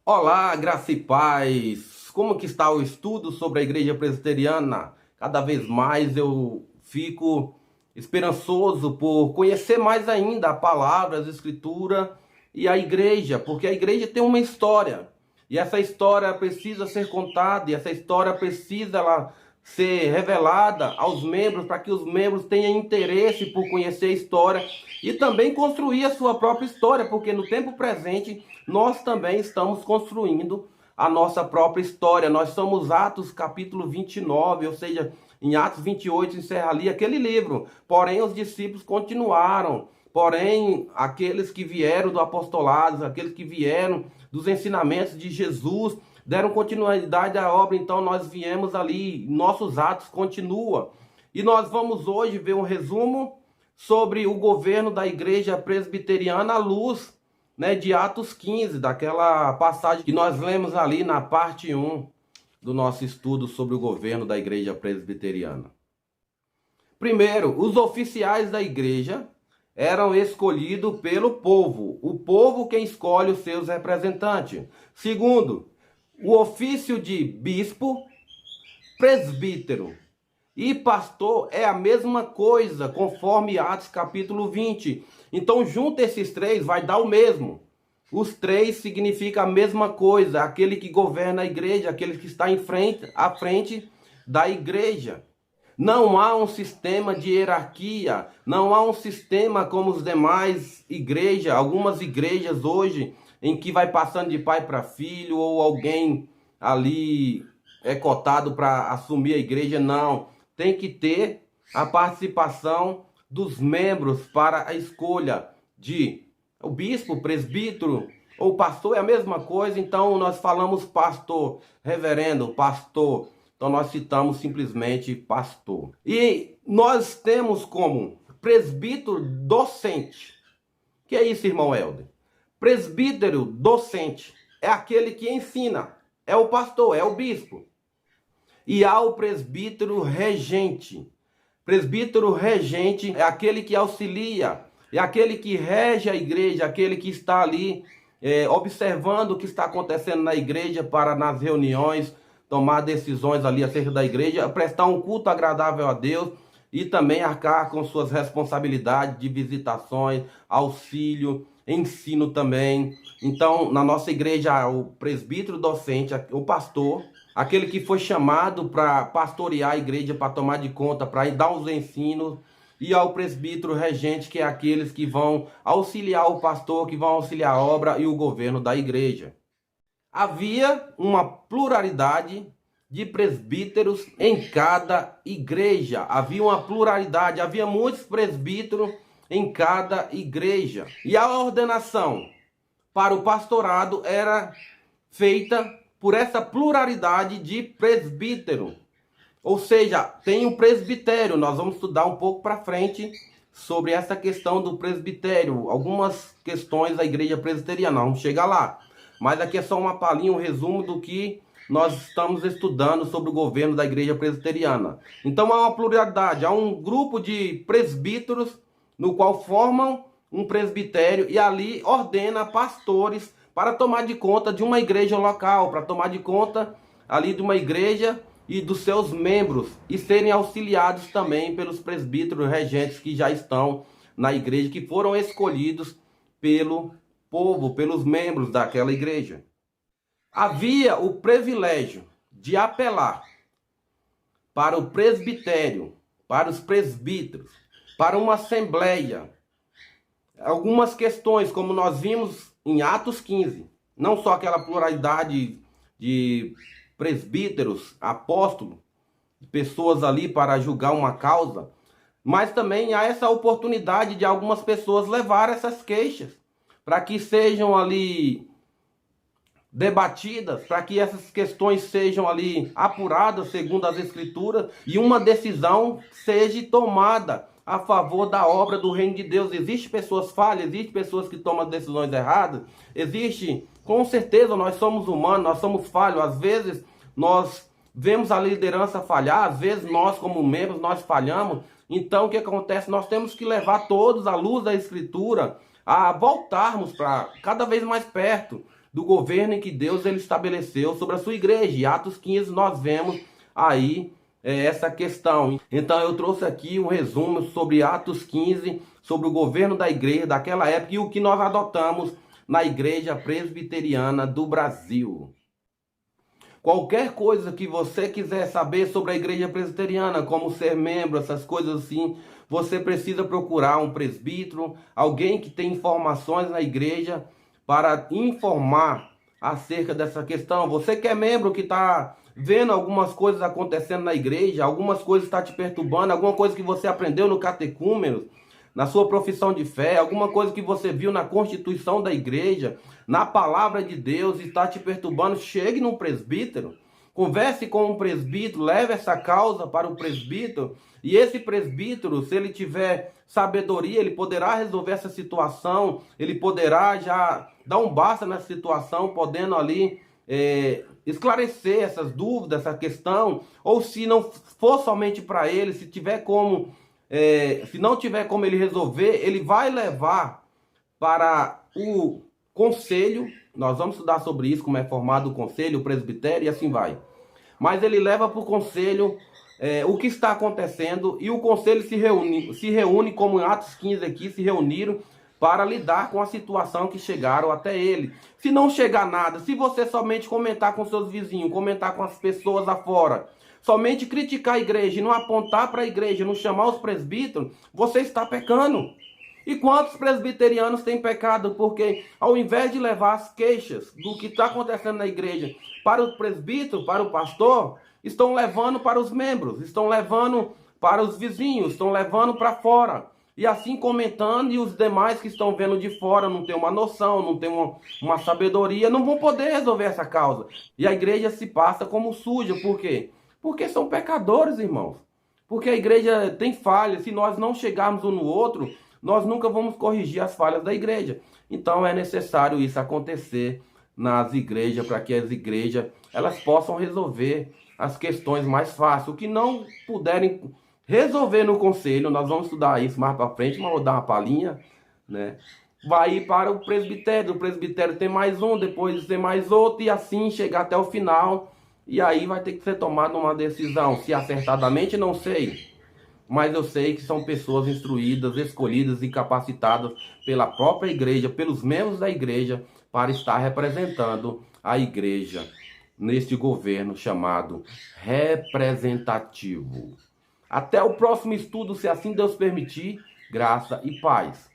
Olá, graça e paz. Como que está o estudo sobre a Igreja Presbiteriana? Cada vez mais eu fico esperançoso por conhecer mais ainda a palavra, as escrituras e a igreja, porque a igreja tem uma história. E essa história precisa ser contada, e essa história precisa ser revelada aos membros, para que os membros tenham interesse por conhecer a história e também construir a sua própria história, porque no tempo presente nós também estamos construindo a nossa própria história. Nós somos Atos capítulo 29, ou seja, em Atos 28 encerra ali aquele livro. Porém, os discípulos continuaram. Porém, aqueles que vieram do apostolado, aqueles que vieram dos ensinamentos de Jesus, deram continuidade à obra. Então, nós viemos ali, nossos atos continuam. E nós vamos hoje ver um resumo sobre o governo da igreja presbiteriana à luz, né, de Atos 15, daquela passagem que nós lemos ali na parte 1 do nosso estudo sobre o governo da igreja presbiteriana. Primeiro, os oficiais da igreja eram escolhidos pelo povo, o povo quem escolhe os seus representantes. Segundo, o ofício de bispo, presbítero e pastor é a mesma coisa, conforme Atos capítulo 20. Então, junto esses três, vai dar o mesmo. Os três significam a mesma coisa, aquele que governa a igreja, aquele que está à frente da igreja. Não há um sistema de hierarquia, não há um sistema como os demais igrejas, algumas igrejas hoje, em que vai passando de pai para filho, ou alguém ali é cotado para assumir a igreja. Não, tem que ter a participação dos membros para a escolha de o bispo, presbítero ou pastor, é a mesma coisa. Então nós falamos pastor, reverendo, pastor. Então nós citamos simplesmente pastor. E nós temos como presbítero docente. Que é isso, irmão Helder? Presbítero docente é aquele que ensina, é o pastor, é o bispo. E há o presbítero regente. Presbítero regente é aquele que auxilia, é aquele que rege a igreja, aquele que está ali observando o que está acontecendo na igreja para nas reuniões tomar decisões ali acerca da igreja, prestar um culto agradável a Deus e também arcar com suas responsabilidades de visitações, auxílio, ensino também. Então, na nossa igreja, o presbítero docente, o pastor, aquele que foi chamado para pastorear a igreja, para tomar de conta, para dar os ensinos, e ao presbítero regente, que é aqueles que vão auxiliar o pastor, que vão auxiliar a obra e o governo da igreja. Havia uma pluralidade de presbíteros em cada igreja. Havia uma pluralidade, havia muitos presbíteros em cada igreja. E a ordenação para o pastorado era feita por essa pluralidade de presbítero. Ou seja, tem o presbitério. Nós vamos estudar um pouco para frente sobre essa questão do presbitério. Algumas questões da igreja presbiteriana. Vamos chegar lá. Mas aqui é só uma palhinha, um resumo do que nós estamos estudando sobre o governo da igreja presbiteriana. Então há uma pluralidade, há um grupo de presbíteros no qual formam um presbitério e ali ordena pastores para tomar de conta de uma igreja local, para tomar de conta ali de uma igreja e dos seus membros e serem auxiliados também pelos presbíteros regentes que já estão na igreja, que foram escolhidos pelo povo, pelos membros daquela igreja. Havia o privilégio de apelar para o presbitério, para os presbíteros, para uma assembleia. Algumas questões, como nós vimos em Atos 15, não só aquela pluralidade de presbíteros, apóstolos, pessoas ali para julgar uma causa, mas também há essa oportunidade de algumas pessoas levar essas queixas para que sejam ali debatidas, para que essas questões sejam ali apuradas segundo as escrituras e uma decisão seja tomada a favor da obra do reino de Deus. Existem pessoas falhas, existem pessoas que tomam decisões erradas, existe, com certeza nós somos humanos, nós somos falhos, às vezes nós vemos a liderança falhar, às vezes nós como membros nós falhamos. Então o que acontece? Nós temos que levar todos à luz da escritura, a voltarmos para cada vez mais perto do governo em que Deus ele estabeleceu sobre a sua igreja. E Atos 15 nós vemos aí essa questão. Então eu trouxe aqui um resumo sobre Atos 15, sobre o governo da igreja daquela época e o que nós adotamos na Igreja Presbiteriana do Brasil. Qualquer coisa que você quiser saber sobre a Igreja Presbiteriana, como ser membro, essas coisas assim, você precisa procurar um presbítero, alguém que tem informações na igreja para informar acerca dessa questão. Você que é membro, que está vendo algumas coisas acontecendo na igreja, algumas coisas estão te perturbando, alguma coisa que você aprendeu no catecúmenos, na sua profissão de fé, alguma coisa que você viu na constituição da igreja, na palavra de Deus, está te perturbando, chegue num presbítero, converse com um presbítero, leve essa causa para o presbítero, e esse presbítero, se ele tiver sabedoria, ele poderá resolver essa situação, ele poderá já dar um basta nessa situação, podendo ali esclarecer essas dúvidas, essa questão, ou se não for somente para ele, se tiver como... se não tiver como ele resolver, ele vai levar para o conselho. Nós vamos estudar sobre isso, como é formado o conselho, o presbitério e assim vai. Mas ele leva para o conselho o que está acontecendo e o conselho se reúne como em Atos 15 aqui, se reuniram para lidar com a situação que chegaram até ele. Se não chegar nada, se você somente comentar com seus vizinhos, comentar com as pessoas afora, somente criticar a igreja e não apontar para a igreja, não chamar os presbíteros, você está pecando. E quantos presbiterianos têm pecado? Porque ao invés de levar as queixas do que está acontecendo na igreja para o presbítero, para o pastor, estão levando para os membros, estão levando para os vizinhos, estão levando para fora. E assim comentando, e os demais que estão vendo de fora não tem uma noção, não tem uma sabedoria, não vão poder resolver essa causa. E a igreja se passa como suja. Por quê? Porque são pecadores, irmãos. Porque a igreja tem falhas. Se nós não chegarmos um no outro, nós nunca vamos corrigir as falhas da igreja. Então é necessário isso acontecer nas igrejas, para que as igrejas elas possam resolver as questões mais fáceis. O que não puderem resolver no conselho, nós vamos estudar isso mais para frente, mas vou dar uma palhinha, né? Vai ir para o presbitério tem mais um, depois tem mais outro, e assim chegar até o final. E aí vai ter que ser tomada uma decisão. Se acertadamente, não sei. Mas eu sei que são pessoas instruídas, escolhidas e capacitadas pela própria igreja, pelos membros da igreja, para estar representando a igreja neste governo chamado representativo. Até o próximo estudo, se assim Deus permitir, graça e paz.